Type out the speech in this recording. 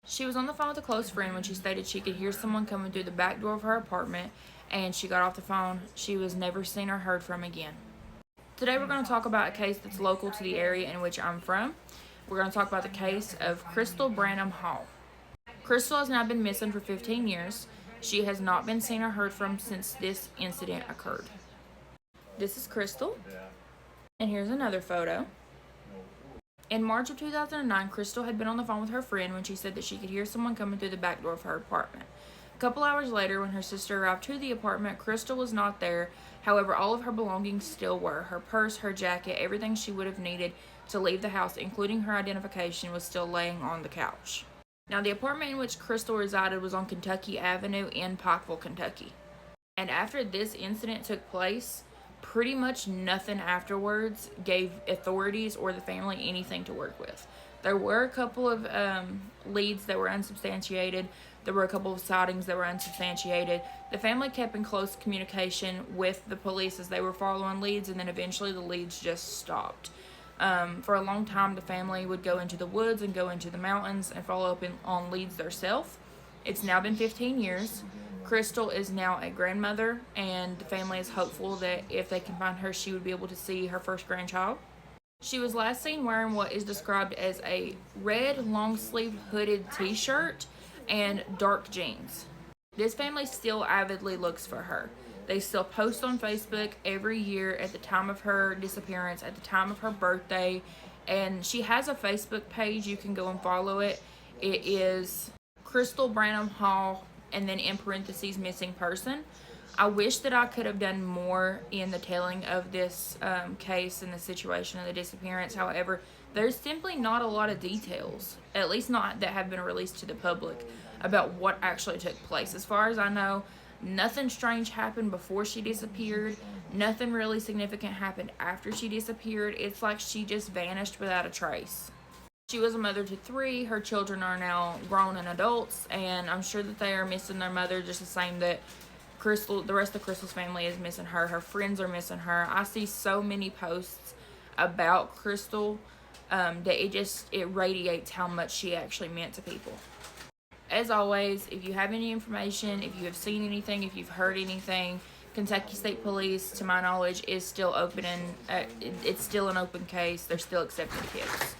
She was on the phone with a close friend when she stated she could hear someone coming through the back door of her apartment, and she got off the phone. She was never seen or heard from again. Today we're going to talk about a case that's local to the area in which I'm from. We're going to talk about the case of Crystal Branham Hall. Crystal has now been missing for 15 years. She has not been seen or heard from since this incident occurred. This is Crystal, and here's another photo. In March of 2009, Crystal had been on the phone with her friend when she said that she could hear someone coming through the back door of her apartment. A couple hours later, when her sister arrived to the apartment, Crystal was not there. However, all of her belongings still were. Her purse, her jacket, everything she would have needed to leave the house, including her identification, was still laying on the couch. Now, the apartment in which Crystal resided was on Kentucky Avenue in Pikeville, Kentucky. And after this incident took place, pretty much nothing afterwards gave authorities or the family anything to work with. There were a couple of leads that were unsubstantiated. There were a couple of sightings that were unsubstantiated. The family kept in close communication with the police as they were following leads, and then eventually the leads just stopped. For a long time, the family would go into the woods and go into the mountains and follow up on leads themselves. It's now been 15 years. Crystal is now a grandmother, and the family is hopeful that if they can find her, she would be able to see her first grandchild. She was last seen wearing what is described as a red long-sleeved hooded t-shirt and dark jeans. This family still avidly looks for her. They still post on Facebook every year at the time of her disappearance, at the time of her birthday, and she has a Facebook page. You can go and follow it. It is Crystal Branham Hall, and then in parentheses, missing person. I wish that I could have done more in the telling of this case and the situation of the disappearance. However, there's simply not a lot of details, at least not that have been released to the public, about what actually took place. As far as I know, nothing strange happened before she disappeared. Nothing really significant happened after she disappeared. It's like she just vanished without a trace. She was a mother to 3. Her children are now grown and adults, and I'm sure that they are missing their mother just the same that the rest of Crystal's family is missing her. Her friends are missing her. I see so many posts about Crystal that it radiates how much she actually meant to people. As always, if you have any information, if you have seen anything, if you've heard anything, Kentucky State Police, to my knowledge, is still open, and it's still an open case. They're still accepting kids.